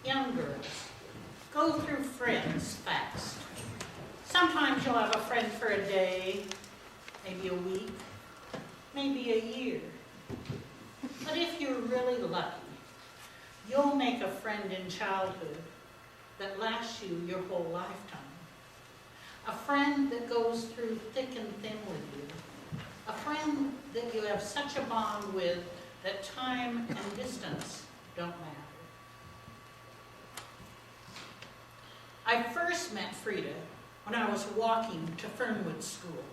young girls, go through friends fast. Sometimes you'll have a friend for a day, maybe a week, maybe a year. But if you're really lucky, you'll make a friend in childhood that lasts you your whole lifetime. A friend that goes through thick and thin with you. A friend that you have such a bond with that time and distance don't matter. I first met Frieda when I was walking to Fernwood School.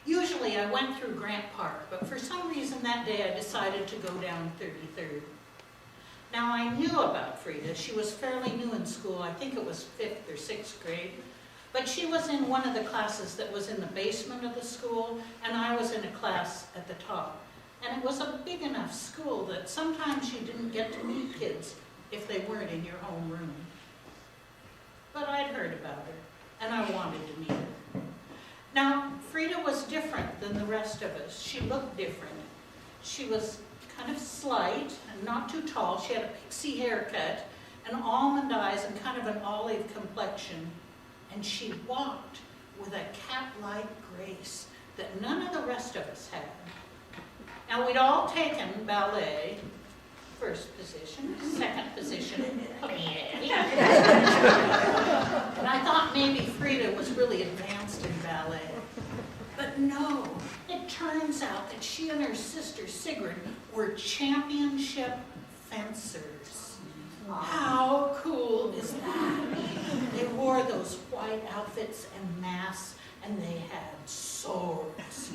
Usually I went through Grant Park, but for some reason that day I decided to go down 33rd. Now I knew about Frieda. She was fairly new in school. I think it was 5th or 6th grade. But she was in one of the classes that was in the basement of the school, and I was in a class at the top. And it was a big enough school that sometimes you didn't get to meet kids if they weren't in your home room. But I'd heard about her, and I wanted to meet her. Now, Frieda was different than the rest of us. She looked different. She was kind of slight and not too tall. She had a pixie haircut and almond eyes and kind of an olive complexion. And she walked with a cat-like grace that none of the rest of us had. Now, we'd all taken ballet, first position, second position, and I thought maybe Frieda was really advanced in ballet. But no, it turns out that she and her sister Sigrid were championship fencers. How cool is that? They wore those white outfits and masks, and they had swords.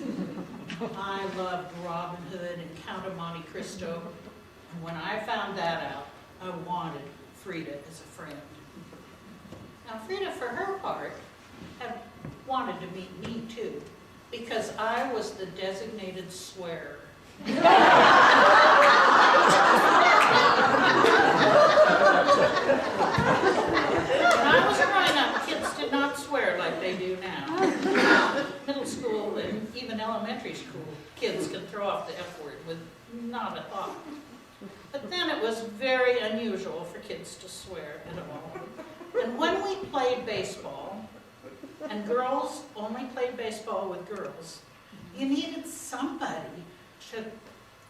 I loved Robin Hood and Count of Monte Cristo, and when I found that out, I wanted Frieda as a friend. Now, Frieda, for her part, had wanted to meet me too, because I was the designated swearer. When I was growing up, kids did not swear like they do now. Middle school and even elementary school, kids can throw off the F word with not a thought. But then it was very unusual for kids to swear at all. And when we played baseball, and girls only played baseball with girls, you needed somebody to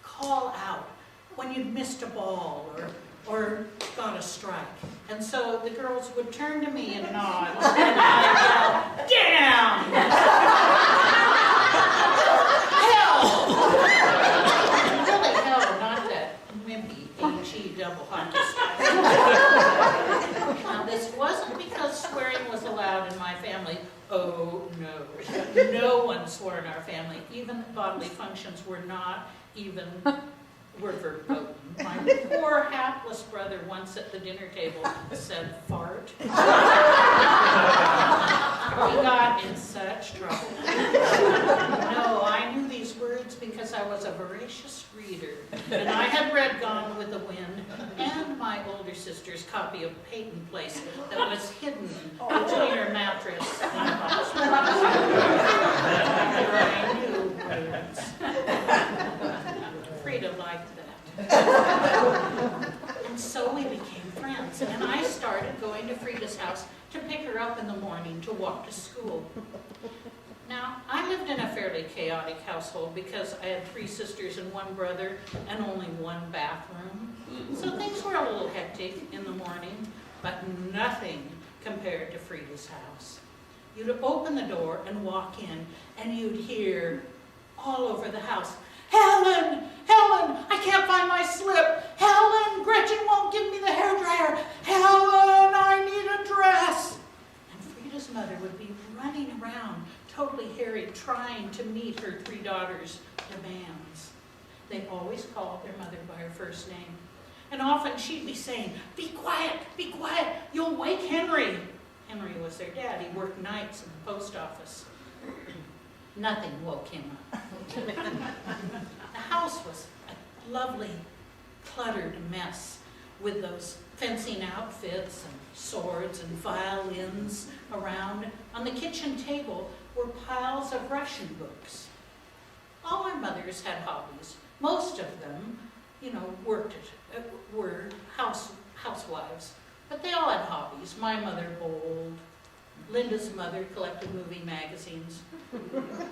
call out when you'd missed a ball or got a strike. And so the girls would turn to me and nod, and I'd yell, "Down! Hell!" And really hell, not that wimpy H-E double hockey style. Now, this wasn't because swearing was allowed in my family. Oh, no. No one swore in our family. Even bodily functions were not even were verboten. My poor hapless brother once at the dinner table said fart. We got in such trouble. No, I knew these words because I was a voracious reader, and I had read Gone with the Wind and my older sister's copy of Peyton Place that was hidden between her mattress and a box. I knew words. Frieda liked that. And so we became friends, and I started going to Frieda's house to pick her up in the morning to walk to school. Now, I lived in a fairly chaotic household because I had 3 sisters and 1 brother and only 1 bathroom. So things were a little hectic in the morning, but nothing compared to Frieda's house. You'd open the door and walk in, and you'd hear all over the house, "Helen! Helen! I can't find my slip! Helen! Gretchen won't give me the hairdryer! Helen! I need a dress!" And Frieda's mother would be running around, totally harried, trying to meet her 3 daughters' demands. They always called their mother by her first name. And often she'd be saying, "Be quiet! Be quiet! You'll wake Henry!" Henry was their dad. He worked nights in the post office. Nothing woke him up. The house was a lovely, cluttered mess with those fencing outfits and swords and violins around. On the kitchen table were piles of Russian books. All our mothers had hobbies. Most of them, worked were housewives, but they all had hobbies. My mother bowled. Linda's mother collected movie magazines.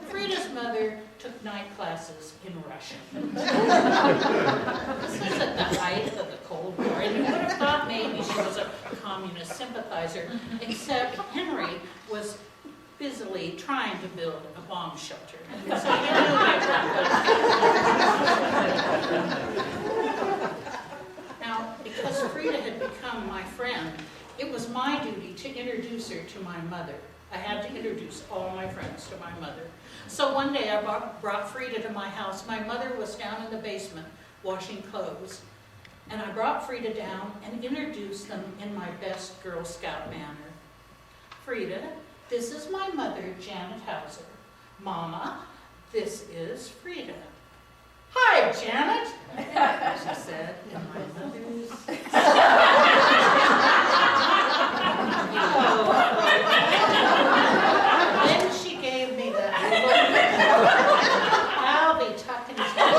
Frieda's mother took night classes in Russian. This was at the height of the Cold War, and you would have thought maybe she was a communist sympathizer, except Henry was busily trying to build a bomb shelter. So you knew that. Now, because Frieda had become my friend, it was my duty to introduce her to my mother. I had to introduce all my friends to my mother. So one day I brought Frieda to my house. My mother was down in the basement washing clothes. And I brought Frieda down and introduced them in my best Girl Scout manner. Frieda, this is my mother, Janet Hauser. Mama, this is Frieda. Hi, Janet, she said in my mother's... Then she gave me that look. I'll be tucking his head.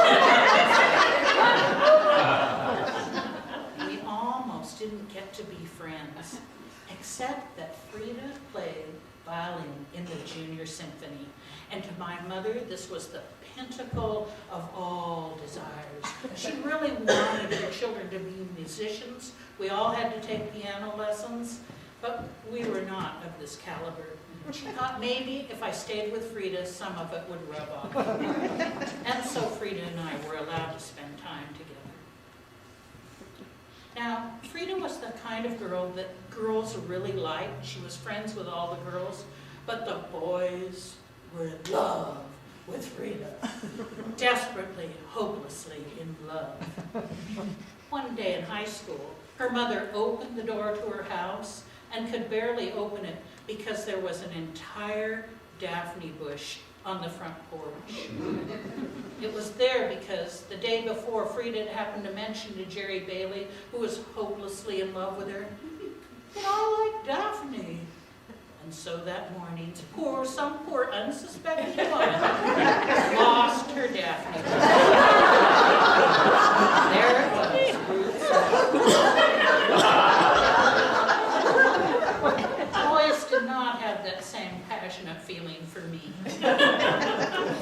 We almost didn't get to be friends, except that Frieda played violin in the Junior Symphony. And to my mother, this was the pinnacle of all desires. She really wanted her children to be musicians. We all had to take piano lessons, but we were not of this caliber. She thought maybe if I stayed with Frieda, some of it would rub off. And so Frieda and I were allowed to spend time together. Now, Frieda was the kind of girl that girls really liked. She was friends with all the girls, but the boys were in love with Frieda. Desperately, hopelessly in love. One day in high school, her mother opened the door to her house and could barely open it because there was an entire Daphne bush on the front porch. It was there because the day before, Frieda had happened to mention to Jerry Bailey, who was hopelessly in love with her, "But I like Daphne." And so that morning, some poor unsuspecting woman lost her Daphne. There it was. Boys did not have that same passionate feeling for me.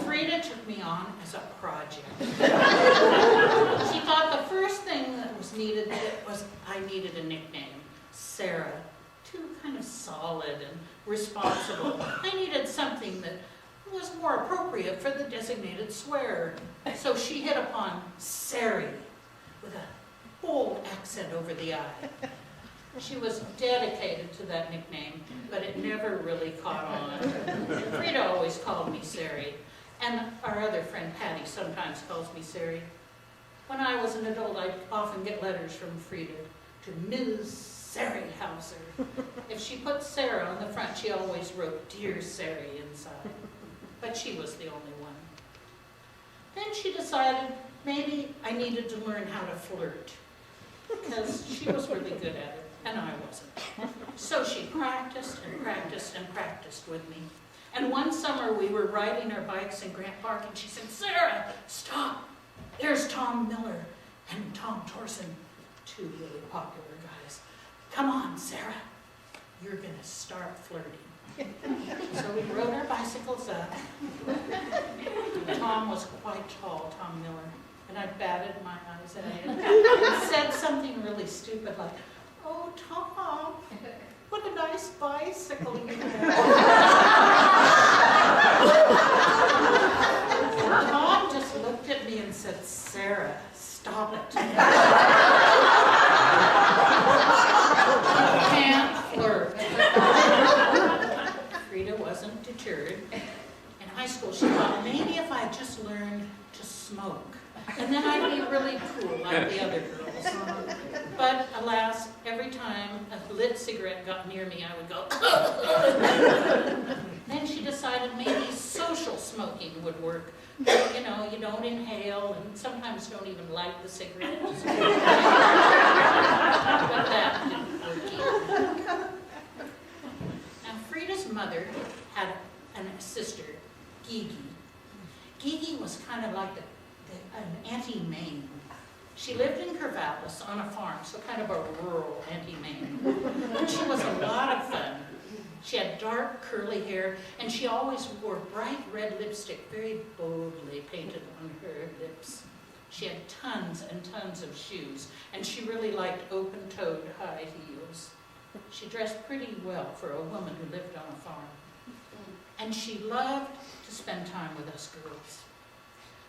Frieda took me on as a project. She thought the first thing that was needed was I needed a nickname, Sarah. Too kind of solid and responsible. I needed something that was more appropriate for the designated swearer. So she hit upon Sari with a bold accent over the I. She was dedicated to that nickname, but it never really caught on. Frieda always called me Sari, and our other friend Patty sometimes calls me Sari. When I was an adult, I'd often get letters from Frieda to Ms. Sari Hauser. If she put Sarah on the front, she always wrote "Dear Sari" inside. But she was the only one. Then she decided maybe I needed to learn how to flirt, because she was really good at it, and I wasn't. So she practiced and practiced and practiced with me. And one summer we were riding our bikes in Grant Park, and she said, "Sarah, stop. There's Tom Miller and Tom Torson, two really popular guys. Come on, Sarah, you're going to start flirting." So we rode our bicycles up. Tom was quite tall, Tom Miller, and I batted my eyes at him and said something really stupid like, "Oh, Tom, what a nice bicycle you have." Tom just looked at me and said, "Sarah, stop it. You can't flirt." Frieda wasn't deterred. In high school, she thought maybe if I just learned to smoke, and then I'd be really cool like the other girls. But alas, every time a lit cigarette got near me, I would go, Then she decided maybe social smoking would work. You know, you don't inhale and sometimes don't even light the cigarette. But that didn't work either. Now, Frieda's mother had a sister, Gigi. Gigi was kind of like an Auntie Mame. She lived in Corvallis on a farm, so kind of a rural Auntie Mame. And she was a lot of fun. She had dark curly hair, and she always wore bright red lipstick, very boldly painted on her lips. She had tons and tons of shoes, and she really liked open-toed high heels. She dressed pretty well for a woman who lived on a farm. And she loved to spend time with us girls.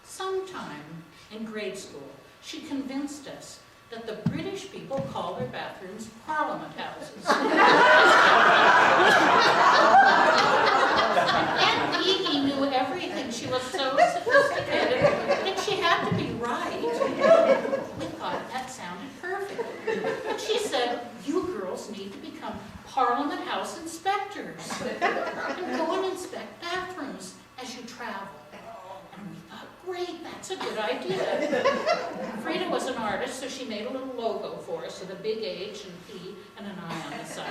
Sometime in grade school, she convinced us that the British people call their bathrooms Parliament houses. Aunt Iggy knew everything. She was so sophisticated that she had to be right. We thought that sounded perfect. But she said, you girls need to become Parliament House inspectors and go and inspect bathrooms as you travel. And we thought, great, that's a good idea. Frieda was an artist, so she made a little logo for us with a big H and P and an I on the side.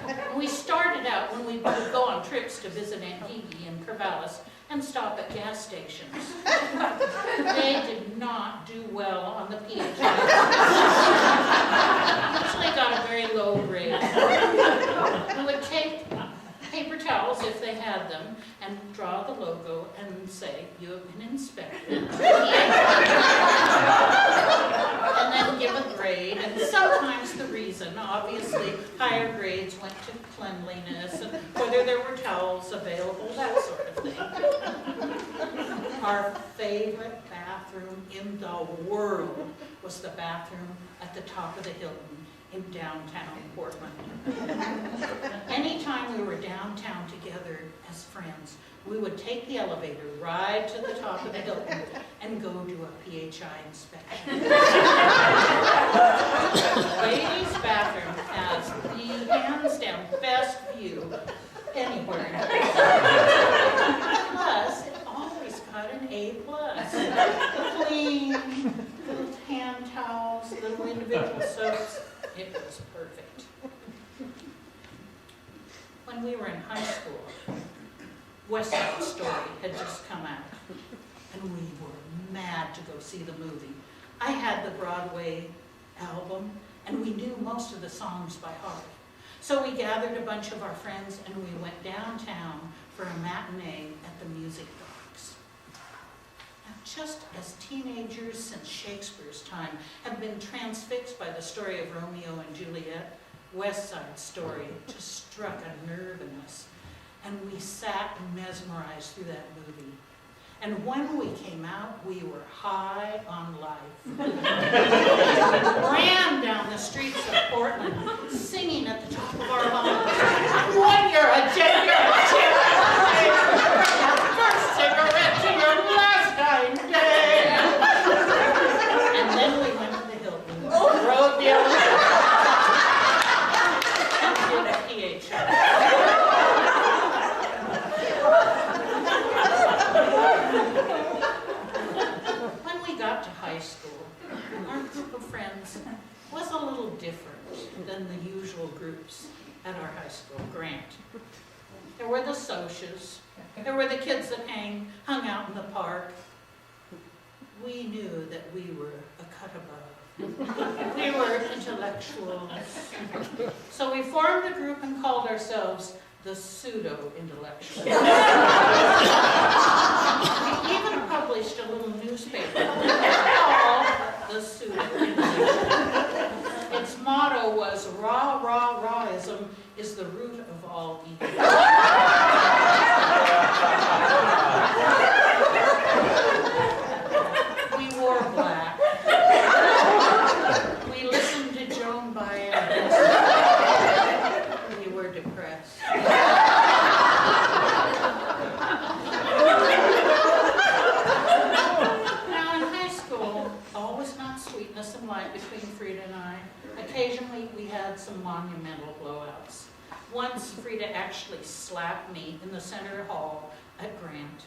And we started out when we would go on trips to visit Aunt Iggy in Corvallis and stop at gas stations. They did not do well on the pH. Actually got a very low grade. We would take paper towels, if they had them, and draw the logo and say, you have been inspected. And then give a grade, and sometimes the reason, obviously, higher grades went to cleanliness, and whether there were towels available, that sort of thing. Our favorite bathroom in the world was the bathroom at the top of the Hilton in downtown Portland. Anytime we were downtown together as friends, we would take the elevator right to the top of the Hilton and go do a PHI inspection. Ladies' bathroom has the hands down best view anywhere. Plus, it always got an A+. Clean, little hand towels, little individual soaps. It was perfect. When we were in high school, West Side Story had just come out, and we were mad to go see the movie. I had the Broadway album, and we knew most of the songs by heart. So we gathered a bunch of our friends, and we went downtown for a matinee at the Music Box. Now, just as teenagers since Shakespeare's time have been transfixed by the story of Romeo and Juliet, West Side Story just struck a nerve in us. And we sat mesmerized through that movie. And when we came out, we were high on life. Ran down the streets of Portland, singing at the top of our lungs, "When you're a jet, you're a jet. First cigarette to your last dying day." And then we went to the Hilton, rode the elevator, and did a PHI. When we got to high school, our group of friends was a little different than the usual groups at our high school, Grant. There were the socias. There were the kids that hung out in the park. We knew that we were a cut above. We were intellectuals. So we formed a group and called ourselves the pseudo-intellectuals. We even published a little newspaper called the Pseudo-Intellectuals. Its motto was, "Rah, rah, rahism is the root of all evil." We wore black. We listened to Joan Baez. We were depressed. Now in high school, all was not sweetness and light between Frieda and I. Occasionally we had some monumental blowouts. Once Frieda actually slapped me in the center hall at Grant.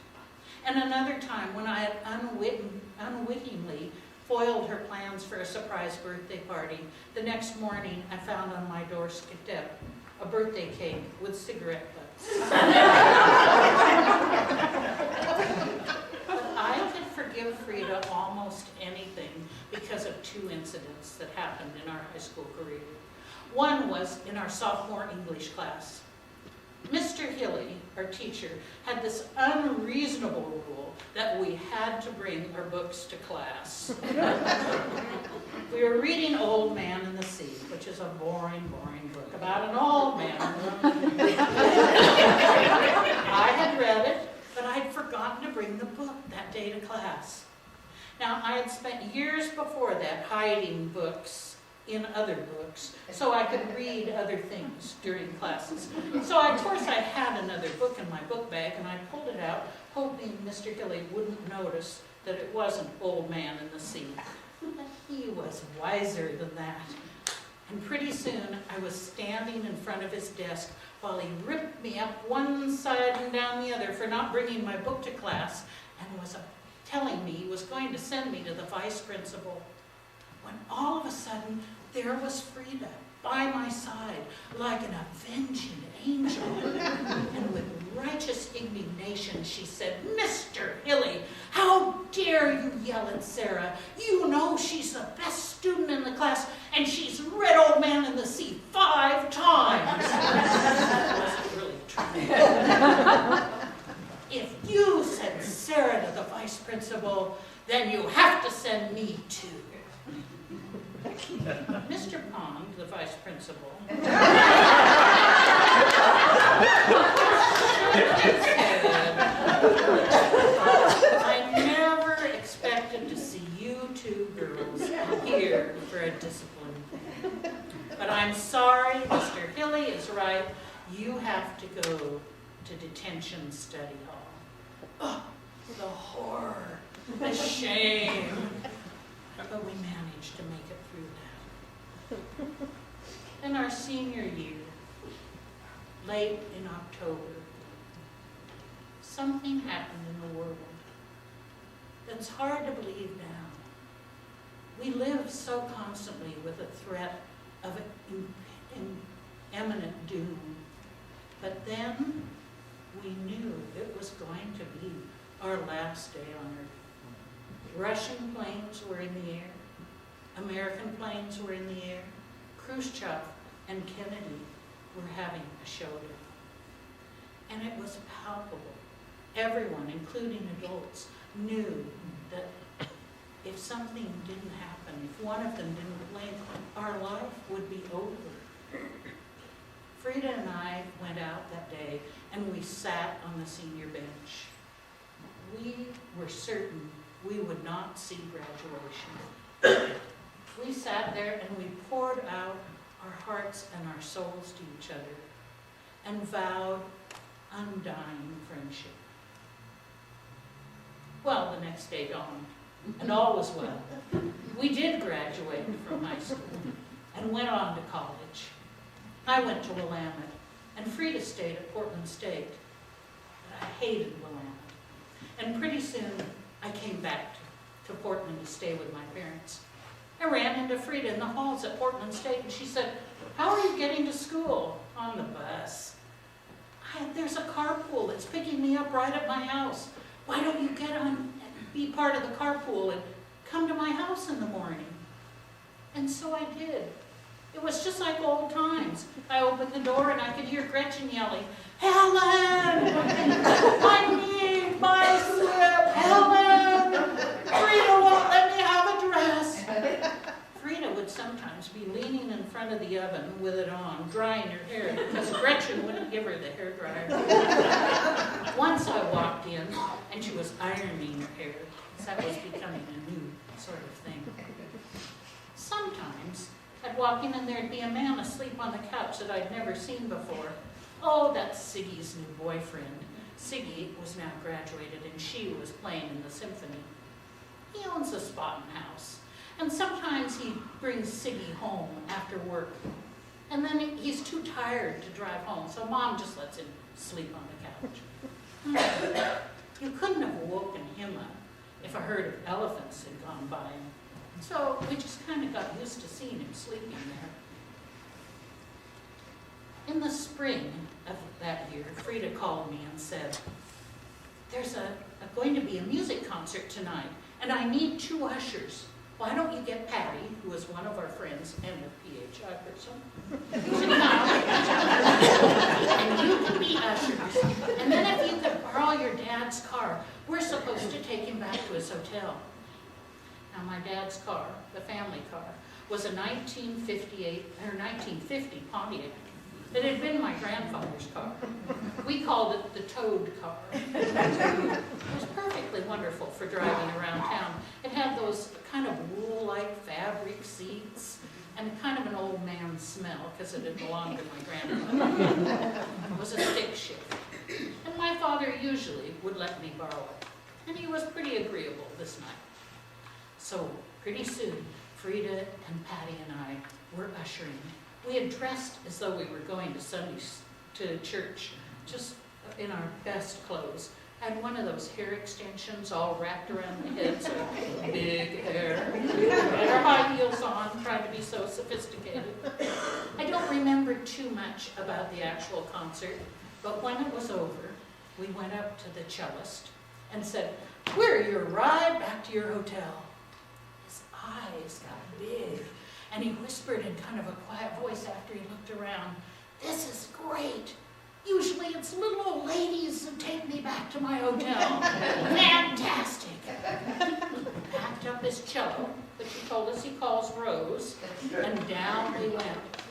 And another time when I had unwittingly foiled her plans for a surprise birthday party, the next morning I found on my doorstep a birthday cake with cigarette butts. But I could forgive Frieda almost anything because two incidents that happened in our high school career. One was in our sophomore English class. Mr. Hilly, our teacher, had this unreasonable rule that we had to bring our books to class. We were reading Old Man and the Sea, which is a boring, boring book about an old man. I had read it, but I'd forgotten to bring the book that day to class. Now, I had spent years before that hiding books in other books so I could read other things during classes. So of course I had another book in my book bag, and I pulled it out hoping Mr. Hilly wouldn't notice that it wasn't Old Man in the Sea. But he was wiser than that. And pretty soon I was standing in front of his desk while he ripped me up one side and down the other for not bringing my book to class, and was telling me he was going to send me to the vice principal. When all of a sudden, there was Frieda by my side, like an avenging angel. And with righteous indignation, she said, "Mr. Hilly, how dare you yell at Sarah? You know she's the best student in the class, and she's read Old Man in the Sea 5 times. That wasn't really true. If you send Sarah to the vice principal, then you have to send me too." Mr. Pond, the vice principal, said, "I never expected to see you two girls here for a discipline thing. But I'm sorry, Mr. Hilly is right. You have to go to detention study hall." Oh, the horror, the shame. But we managed to make it through that. In our senior year, late in October, something happened in the world that's hard to believe now. We live so constantly with a threat of imminent doom. But then we knew it was going to be our last day on Earth. Russian planes were in the air. American planes were in the air. Khrushchev and Kennedy were having a showdown. And it was palpable. Everyone, including adults, knew that if something didn't happen, if one of them didn't blink, our life would be over. Frieda and I went out that day, and we sat on the senior bench. We were certain we would not see graduation. We sat there and we poured out our hearts and our souls to each other and vowed undying friendship. Well, the next day dawned, and all was well. We did graduate from high school and went on to college. I went to Willamette, and Frieda stayed at Portland State. But I hated Willamette. And pretty soon, I came back to Portland to stay with my parents. I ran into Frieda in the halls at Portland State, and she said, "How are you getting to school?" "On the bus." "There's a carpool that's picking me up right at my house. Why don't you get on and be part of the carpool and come to my house in the morning?" And so I did. It was just like old times. I opened the door and I could hear Gretchen yelling, "Helen! I need my slip! Helen! Frieda won't let me have a dress!" Frieda would sometimes be leaning in front of the oven with it on, drying her hair, because Gretchen wouldn't give her the hairdryer. Once I walked in and she was ironing her hair, because that was becoming a new sort of thing. Sometimes I'd walk in and there'd be a man asleep on the couch that I'd never seen before. Oh, that's Siggy's new boyfriend. Siggy was now graduated and she was playing in the symphony. He owns a spotting house, and sometimes he brings Siggy home after work. And then he's too tired to drive home, so Mom just lets him sleep on the couch. You couldn't have woken him up if a herd of elephants had gone by him. So we just kind of got used to seeing him sleeping there. In the spring of that year, Frieda called me and said, "There's going to be a music concert tonight, and I need 2 ushers. Why don't you get Patty, who was one of our friends and a PHI person, to come, and you can be ushers. And then if you could borrow your dad's car, we're supposed to take him back to his hotel. Now my dad's car, the family car, was a 1950 Pontiac. It had been my grandfather's car. We called it the Toad car. It was perfectly wonderful for driving around town. It had those kind of wool-like fabric seats and kind of an old man smell because it had belonged to my grandfather. It was a stick shift. And my father usually would let me borrow it. And he was pretty agreeable this night. So pretty soon, Frieda and Patty and I were ushering. We had dressed as though we were going to church, just in our best clothes. Had one of those hair extensions all wrapped around the head, so big hair. Had our high heels on, trying to be so sophisticated. I don't remember too much about the actual concert, but when it was over, we went up to the cellist and said, "We're your ride back to your hotel." His eyes got big. And he whispered in kind of a quiet voice after he looked around, "This is great. Usually it's little old ladies who take me back to my hotel. Fantastic." Packed up his cello, which he told us he calls Rose, and down we went.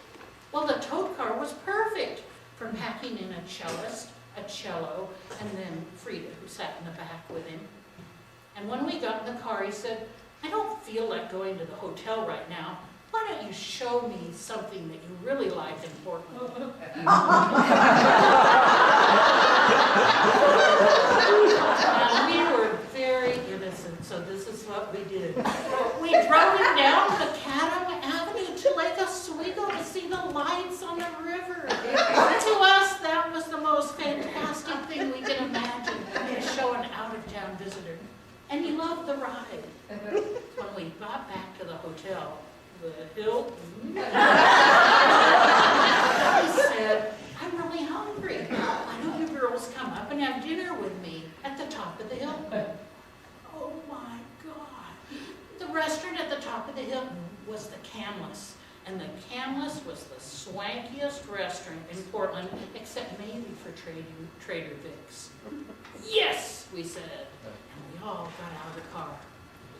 Well, the Toad car was perfect for packing in a cellist, a cello, and then Frieda, who sat in the back with him. And when we got in the car, he said, "I don't feel like going to the hotel right now. Why don't you show me something that you really like in Portland?" And we were very innocent, so this is what we did. We drove him down Macadam Avenue to Lake Oswego to see the lights on the river. To us, that was the most fantastic thing we could imagine to show an out-of-town visitor. And he loved the ride. When we got back to the hotel, the Hilton, he said, "I'm really hungry. Why don't you girls come up and have dinner with me at the top of the Hilton?" Oh my God. The restaurant at the top of the Hilton was the Camless. And the Camless was the swankiest restaurant in Portland, except maybe for Trader Vic's. "Yes," we said. And we all got out of the car.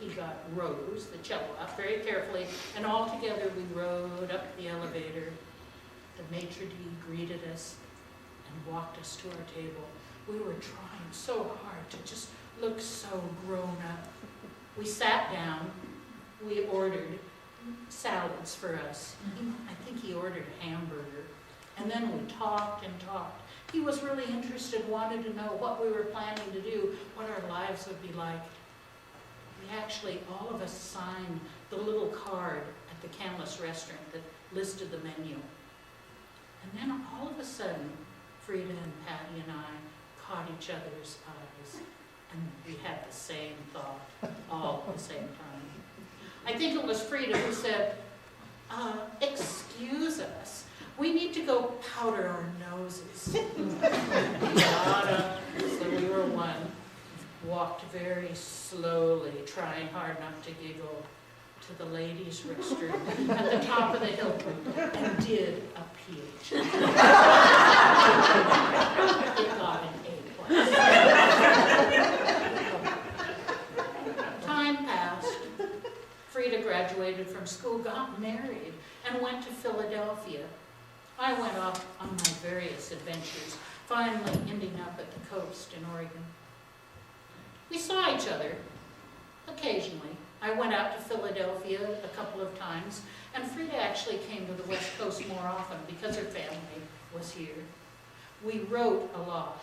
He got Rose, the cello, up very carefully, and all together we rode up the elevator. The maitre d' greeted us and walked us to our table. We were trying so hard to just look so grown up. We sat down. We ordered salads for us. I think he ordered a hamburger. And then we talked and talked. He was really interested, wanted to know what we were planning to do, what our lives would be like. We actually, all of us signed the little card at the Camless restaurant that listed the menu. And then all of a sudden, Frieda and Patty and I caught each other's eyes, and we had the same thought all at the same time. I think it was Frieda who said, "Excuse us, we need to go powder our noses." We got up, so we were one. Walked very slowly, trying hard not to giggle, to the ladies' restroom at the top of the Hilton and did a PH. It got an A+. Time passed. Frieda graduated from school, got married, and went to Philadelphia. I went off on my various adventures, finally ending up at the coast in Oregon. We saw each other occasionally. I went out to Philadelphia a couple of times, and Frieda actually came to the West Coast more often because her family was here. We wrote a lot.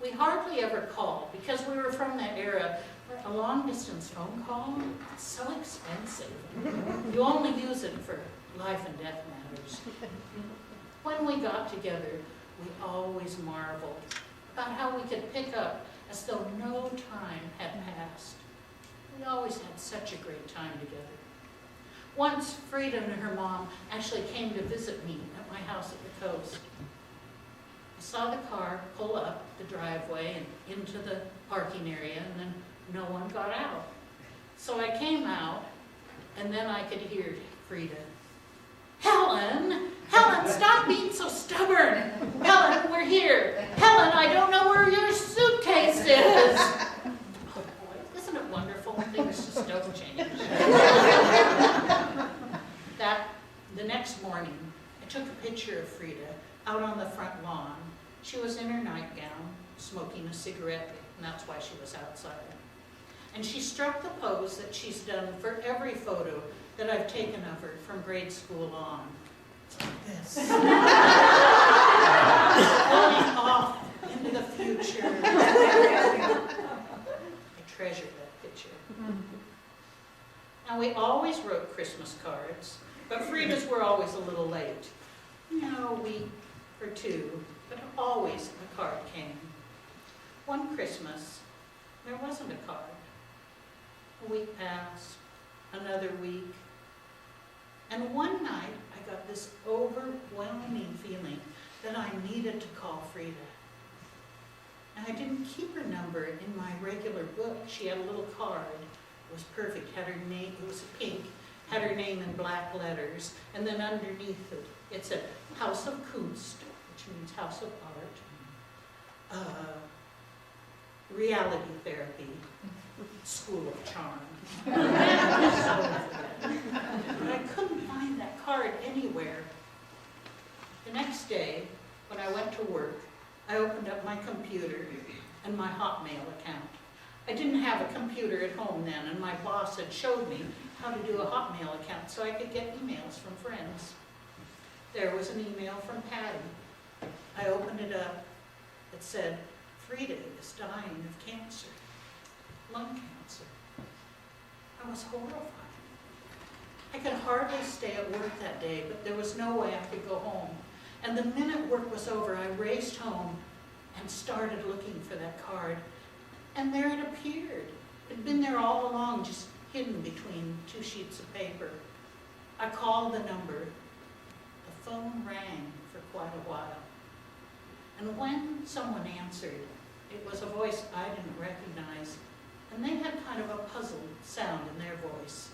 We hardly ever called because we were from that era where a long-distance phone call is so expensive. You only use it for life and death matters. When we got together, we always marveled about how we could pick up as though no time had passed. We always had such a great time together. Once, Frieda and her mom actually came to visit me at my house at the coast. I saw the car pull up the driveway and into the parking area, and then no one got out. So I came out, And then I could hear Frieda, Helen, stop being so stubborn. Helen, we're here. Helen, I don't know where your suitcase is. Oh boy, isn't it wonderful? Things just don't change. The next morning, I took a picture of Frieda out on the front lawn. She was in her nightgown, smoking a cigarette, and that's why she was outside. And she struck the pose that she's done for every photo that I've taken of her from grade school on. It's like this. Going off into the future. I treasure that picture. Now, we always wrote Christmas cards, but Frieda's were always a little late. A week or two, but always a card came. One Christmas, there wasn't a card. A week passed, another week, and one night I got this overwhelming feeling that I needed to call Frieda. And I didn't keep her number in my regular book. She had a little card. It was perfect, had her name, it was pink, had her name in black letters, and then underneath it said House of Kunst, which means House of Art, Reality Therapy, School of Charm. But I couldn't find that card anywhere. The next day, when I went to work, I opened up my computer and my Hotmail account. I didn't have a computer at home then, and my boss had showed me how to do a Hotmail account so I could get emails from friends. There was an email from Patty. I opened it up. It said, Frieda is dying of cancer, lung cancer. I was horrified. I could hardly stay at work that day, but there was no way I could go home. And the minute work was over, I raced home and started looking for that card. And there it appeared. It had been there all along, just hidden between two sheets of paper. I called the number. The phone rang for quite a while. And when someone answered, it was a voice I didn't recognize, and they had kind of a puzzled sound in their voice.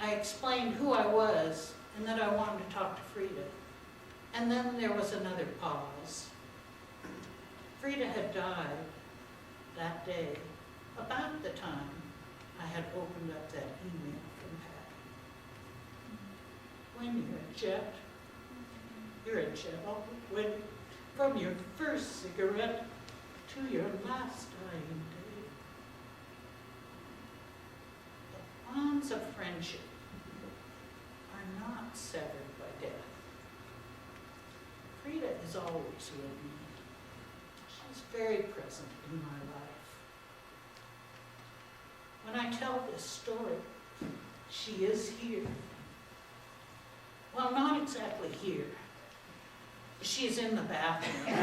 I explained who I was and that I wanted to talk to Frieda. And then there was another pause. Frieda had died that day, about the time I had opened up that email from Patty. When you're a jet, when from your first cigarette to your last dying day. The bonds of friendship are not severed by death. Frieda is always with me. She's very present in my life. When I tell this story, she is here. Well, not exactly here. She's in the bathroom.